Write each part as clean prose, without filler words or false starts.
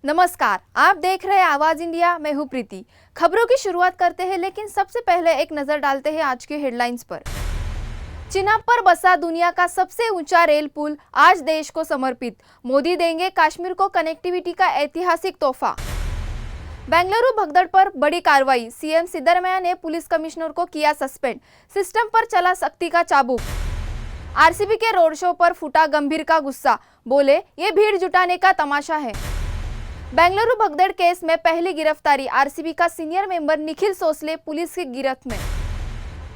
नमस्कार, आप देख रहे हैं आवाज इंडिया। मैं हूं प्रीति। खबरों की शुरुआत करते हैं, लेकिन सबसे पहले एक नजर डालते हैं आज के हेडलाइंस पर। चिनाब पर बसा दुनिया का सबसे ऊंचा रेल पुल आज देश को समर्पित। मोदी देंगे कश्मीर को कनेक्टिविटी का ऐतिहासिक तोहफा। बेंगलुरु भगदड़ पर बड़ी कार्रवाई। सीएम सिद्धरमैया ने पुलिस कमिश्नर को किया सस्पेंड। सिस्टम पर चला सख्ती का चाबुक। आरसीबी के रोड शो पर फूटा गंभीर का गुस्सा। बोले, ये भीड़ जुटाने का तमाशा है। बेंगलुरु भगदड़ केस में पहली गिरफ्तारी। आरसीबी का सीनियर मेंबर निखिल सोसले पुलिस की गिरफ्त में।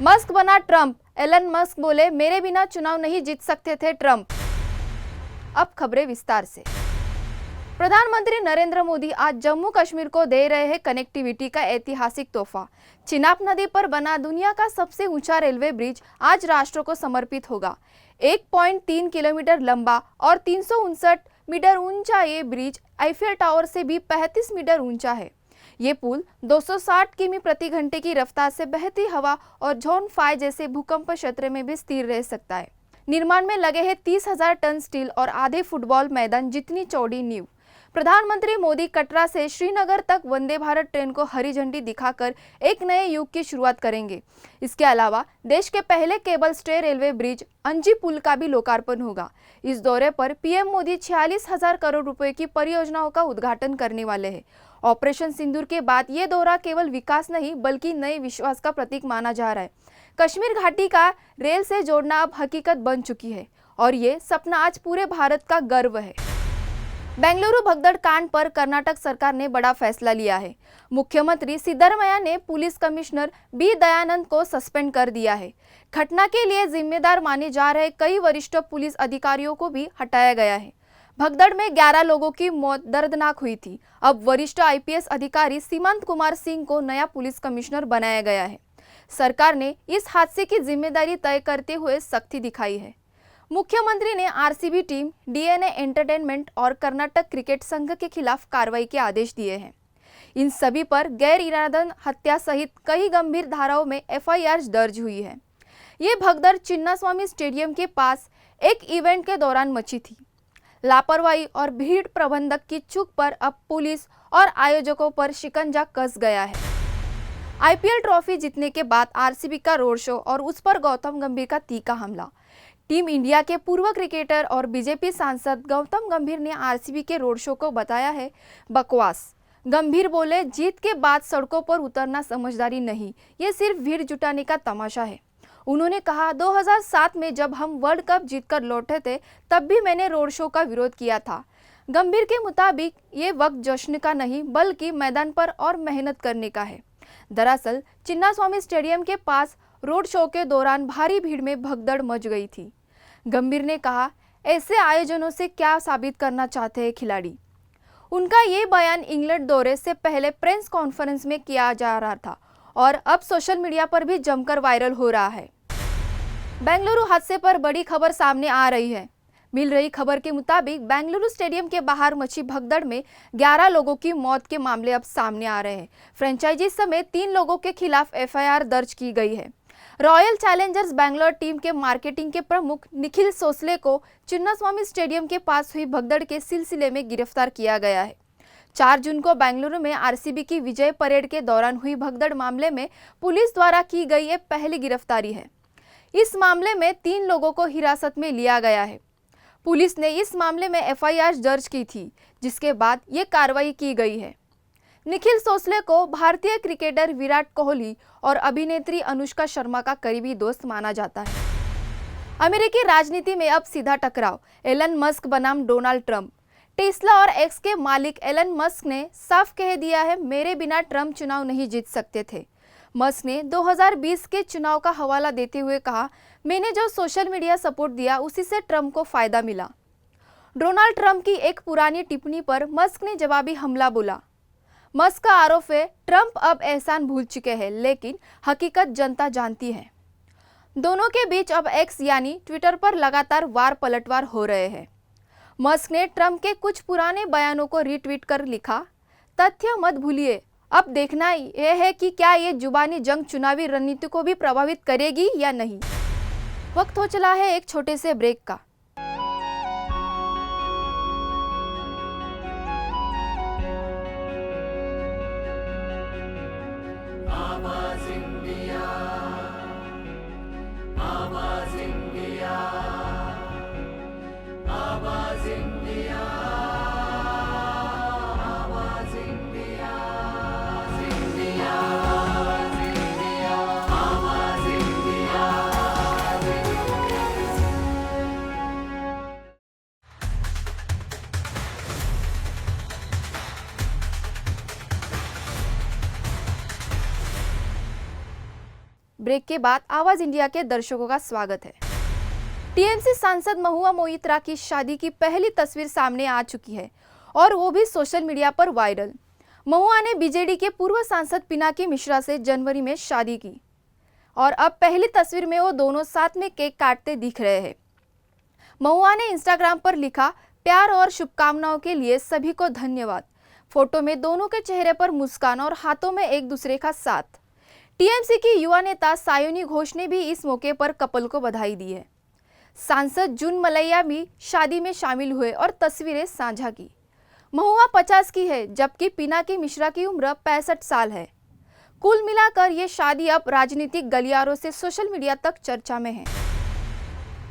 मस्क बना ट्रंप। एलन मस्क बोले, मेरे बिना चुनाव नहीं जीत सकते थे ट्रंप। अब खबरें विस्तार से। प्रधानमंत्री नरेंद्र मोदी आज जम्मू कश्मीर को दे रहे हैं कनेक्टिविटी का ऐतिहासिक तोहफा। चिनाब नदी पर बना दुनिया का सबसे ऊंचा रेलवे ब्रिज आज राष्ट्र को समर्पित होगा। 1.3 किलोमीटर लंबा और 359 मीटर ऊंचा ये ब्रिज आईफिल टावर से भी 35 मीटर ऊंचा है। ये पुल 260 किमी प्रति घंटे की रफ्तार से बहती हवा और जोन 5 जैसे भूकंप क्षेत्र में भी स्थिर रह सकता है। निर्माण में लगे हैं 30,000 टन स्टील और आधे फुटबॉल मैदान जितनी चौड़ी नींव। प्रधानमंत्री मोदी कटरा से श्रीनगर तक वंदे भारत ट्रेन को हरी झंडी दिखाकर एक नए युग की शुरुआत करेंगे। इसके अलावा देश के पहले केबल स्टे रेलवे ब्रिज अंजी पुल का भी लोकार्पण होगा। इस दौरे पर पीएम मोदी 46,000 करोड़ रुपए की परियोजनाओं का उद्घाटन करने वाले हैं। ऑपरेशन सिंदूर के बाद ये दौरा केवल विकास नहीं बल्कि नए विश्वास का प्रतीक माना जा रहा है। कश्मीर घाटी का रेल से जोड़ना अब हकीकत बन चुकी है और ये सपना आज पूरे भारत का गर्व है। बेंगलुरु भगदड़ कांड पर कर्नाटक सरकार ने बड़ा फैसला लिया है। मुख्यमंत्री सिद्धरमैया ने पुलिस कमिश्नर बी दयानंद को सस्पेंड कर दिया है। घटना के लिए जिम्मेदार माने जा रहे कई वरिष्ठ पुलिस अधिकारियों को भी हटाया गया है। भगदड़ में 11 लोगों की मौत दर्दनाक हुई थी। अब वरिष्ठ आईपीएस अधिकारी सीमंत कुमार सिंह को नया पुलिस कमिश्नर बनाया गया है। सरकार ने इस हादसे की जिम्मेदारी तय करते हुए सख्ती दिखाई है। मुख्यमंत्री ने आरसीबी टीम, डीएनए एंटरटेनमेंट और कर्नाटक क्रिकेट संघ के खिलाफ कार्रवाई के आदेश दिए हैं। इन सभी पर गैर इरादतन हत्या सहित कई गंभीर धाराओं में एफआईआर दर्ज हुई है। ये भगदड़ चिन्नास्वामी स्टेडियम के पास एक इवेंट के दौरान मची थी। लापरवाही और भीड़ प्रबंधक की चूक पर अब पुलिस और आयोजकों पर शिकंजा कस गया है। आईपीएल ट्रॉफी जीतने के बाद आरसीबी का रोड शो और उस पर गौतम गंभीर का तीखा हमला। टीम इंडिया के पूर्व क्रिकेटर और बीजेपी सांसद गौतम गंभीर ने आरसीबी के रोड शो को बताया है बकवास। गंभीर बोले, जीत के बाद सड़कों पर उतरना समझदारी नहीं, ये सिर्फ भीड़ जुटाने का तमाशा है। उन्होंने कहा, 2007 में जब हम वर्ल्ड कप जीतकर लौटे थे तब भी मैंने रोड शो का विरोध किया था। गंभीर के मुताबिक ये वक्त जश्न का नहीं बल्कि मैदान पर और मेहनत करने का है। दरअसल चिन्नास्वामी स्टेडियम के पास रोड शो के दौरान भारी भीड़ में भगदड़ मच गई थी। गंभीर ने कहा, ऐसे आयोजनों से क्या साबित करना चाहते हैं खिलाड़ी। उनका ये बयान इंग्लैंड दौरे से पहले प्रेस कॉन्फ्रेंस में किया जा रहा था और अब सोशल मीडिया पर भी जमकर वायरल हो रहा है। बेंगलुरु हादसे पर बड़ी खबर सामने आ रही है। मिल रही खबर के मुताबिक बेंगलुरु स्टेडियम के बाहर मची भगदड़ में 11 लोगों की मौत के मामले अब सामने आ रहे हैं। फ्रेंचाइजी समेत 3 लोगों के खिलाफ एफआईआर दर्ज की गई है। रॉयल चैलेंजर्स बैंगलोर टीम के मार्केटिंग के प्रमुख निखिल सोसले को चिन्नास्वामी स्टेडियम के पास हुई भगदड़ के सिलसिले में गिरफ्तार किया गया है। 4 जून को बेंगलुरु में आरसीबी की विजय परेड के दौरान हुई भगदड़ मामले में पुलिस द्वारा की गई ये पहली गिरफ्तारी है। इस मामले में 3 लोगों को हिरासत में लिया गया है। पुलिस ने इस मामले में एफआईआर दर्ज की थी, जिसके बाद ये कार्रवाई की गई है। निखिल सोसले को भारतीय क्रिकेटर विराट कोहली और अभिनेत्री अनुष्का शर्मा का करीबी दोस्त माना जाता है। अमेरिकी राजनीति में अब सीधा टकराव। एलन मस्क बनाम डोनाल्ड ट्रंप। टेस्ला और एक्स के मालिक एलन मस्क ने साफ कह दिया है, मेरे बिना ट्रंप चुनाव नहीं जीत सकते थे। मस्क ने 2020 के चुनाव का हवाला देते हुए कहा, मैंने जो सोशल मीडिया सपोर्ट दिया उसी से ट्रंप को फायदा मिला। डोनाल्ड ट्रंप की एक पुरानी टिप्पणी पर मस्क ने जवाबी हमला बोला। मस्क का आरोप है, ट्रंप अब एहसान भूल चुके हैं, लेकिन हकीकत जनता जानती है। दोनों के बीच अब एक्स यानी ट्विटर पर लगातार वार पलटवार हो रहे हैं। मस्क ने ट्रंप के कुछ पुराने बयानों को रीट्वीट कर लिखा, तथ्य मत भूलिए, अब देखना यह है कि क्या ये जुबानी जंग चुनावी रणनीति को भी प्रभावित करेगी या नहीं। वक्त हो चला है एक छोटे से ब्रेक का। ब्रेक के बाद आवाज इंडिया के दर्शकों का स्वागत है। टीएमसी सांसद महुआ मोइत्रा की शादी की पहली तस्वीर सामने आ चुकी है और वो भी सोशल मीडिया पर वायरल। महुआ ने बीजेडी के पूर्व सांसद पिनाकी मिश्रा से जनवरी में शादी की और अब पहली तस्वीर में वो दोनों साथ में केक काटते दिख रहे हैं। महुआ ने इंस्टाग्राम पर लिखा, प्यार और शुभकामनाओं के लिए सभी को धन्यवाद। फोटो में दोनों के चेहरे पर मुस्कान और हाथों में एक दूसरे का साथ। टीएमसी की युवा नेता सायोनी घोष ने भी इस मौके पर कपल को बधाई दी है। सांसद जून मलैया भी शादी में शामिल हुए और तस्वीरें साझा की। महुआ 50 की है जबकि पिनाकी मिश्रा की उम्र 65 साल है। कुल मिलाकर ये शादी अब राजनीतिक गलियारों से सोशल मीडिया तक चर्चा में है।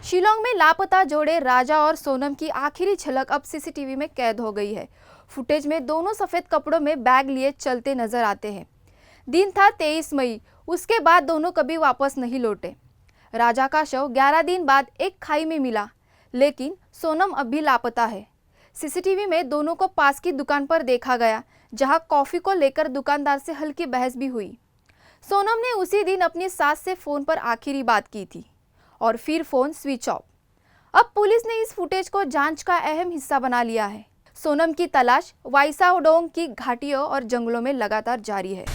शिलोंग में लापता जोड़े राजा और सोनम की आखिरी झलक अब सीसीटीवी में कैद हो गई है। फुटेज में दोनों सफेद कपड़ों में बैग लिए चलते नजर आते हैं। दिन था 23 मई। उसके बाद दोनों कभी वापस नहीं लौटे। राजा का शव 11 दिन बाद एक खाई में मिला, लेकिन सोनम अब भी लापता है। सीसीटीवी में दोनों को पास की दुकान पर देखा गया, जहां कॉफी को लेकर दुकानदार से हल्की बहस भी हुई। सोनम ने उसी दिन अपनी सास से फोन पर आखिरी बात की थी और फिर फोन स्विच ऑफ। अब पुलिस ने इस फुटेज को जांच का अहम हिस्सा बना लिया है। सोनम की तलाश वाईसाओडोंग की घाटियों और जंगलों में लगातार जारी है।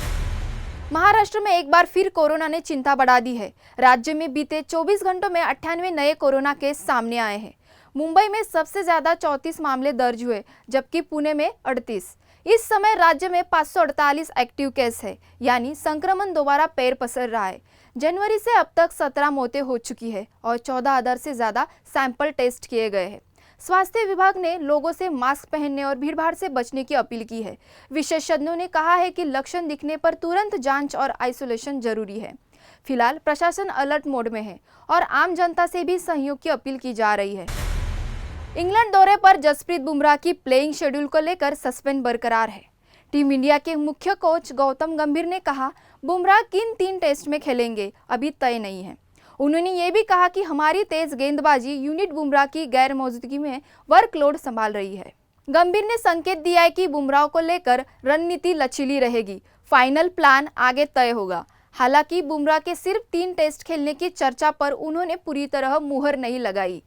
महाराष्ट्र में एक बार फिर कोरोना ने चिंता बढ़ा दी है। राज्य में बीते 24 घंटों में 98 नए कोरोना केस सामने आए हैं। मुंबई में सबसे ज्यादा 34 मामले दर्ज हुए, जबकि पुणे में 38। इस समय राज्य में 548 एक्टिव केस है, यानी संक्रमण दोबारा पैर पसर रहा है। जनवरी से अब तक 17 मौतें हो चुकी है और 14,000 से ज्यादा सैंपल टेस्ट किए गए हैं। स्वास्थ्य विभाग ने लोगों से मास्क पहनने और भीड़भाड़ से बचने की अपील की है। विशेषज्ञों ने कहा है कि लक्षण दिखने पर तुरंत जांच और आइसोलेशन जरूरी है। फिलहाल प्रशासन अलर्ट मोड में है और आम जनता से भी सहयोग की अपील की जा रही है। इंग्लैंड दौरे पर जसप्रीत बुमराह की प्लेइंग शेड्यूल को लेकर सस्पेंस बरकरार है। टीम इंडिया के मुख्य कोच गौतम गंभीर ने कहा, बुमराह किन 3 टेस्ट में खेलेंगे अभी तय नहीं है। उन्होंने ये भी कहा कि हमारी तेज गेंदबाजी यूनिट बुमराह की गैर मौजूदगी में वर्कलोड संभाल रही है। गंभीर ने संकेत दिया है कि बुमराह को लेकर रणनीति लचीली रहेगी, फाइनल प्लान आगे तय होगा। हालांकि बुमराह के सिर्फ 3 टेस्ट खेलने की चर्चा पर उन्होंने पूरी तरह मुहर नहीं लगाई।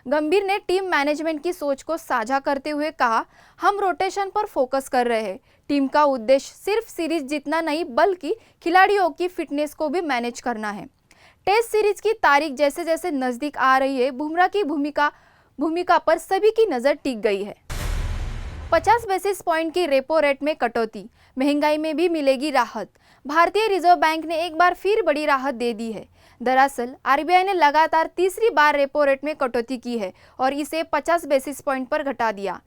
गंभीर ने टीम मैनेजमेंट की सोच को साझा करते हुए कहा, हम रोटेशन पर फोकस कर रहे हैं। टीम का उद्देश्य सिर्फ सीरीज जीतना नहीं, बल्कि खिलाड़ियों की फिटनेस को भी मैनेज करना है। टेस्ट सीरीज की तारीख जैसे जैसे नजदीक आ रही है, बुमराह की भूमिका पर सभी की नजर टिक गई है। 50 बेसिस पॉइंट की रेपो रेट में कटौती, महंगाई में भी मिलेगी राहत। भारतीय रिजर्व बैंक ने एक बार फिर बड़ी राहत दे दी है। दरअसल आरबीआई ने लगातार तीसरी बार रेपो रेट में कटौती की है और इसे 50 बेसिस पॉइंट पर घटा दिया।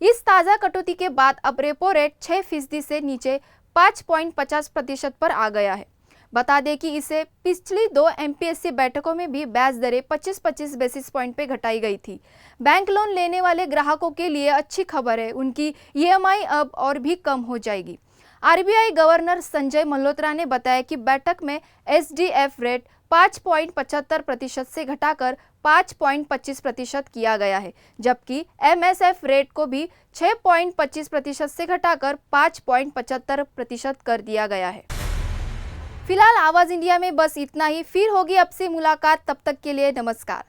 इस ताज़ा कटौती के बाद अब रेपो रेट 6% से नीचे 5.50% पर आ गया है। बता दें कि इसे पिछली 2 एमपीएससी बैठकों में भी ब्याज दरें 25-25 बेसिस पॉइंट पे घटाई गई थी। बैंक लोन लेने वाले ग्राहकों के लिए अच्छी खबर है, उनकी ईएमआई अब और भी कम हो जाएगी। आरबीआई गवर्नर संजय मल्होत्रा ने बताया कि बैठक में एसडीएफ रेट 5.75% से घटाकर 5.25% किया गया है, जबकि एमएसएफ रेट को भी 6.25% से घटाकर 5.75% कर दिया गया है। फिलहाल आवाज इंडिया में बस इतना ही। फिर होगी आपसे मुलाकात, तब तक के लिए नमस्कार।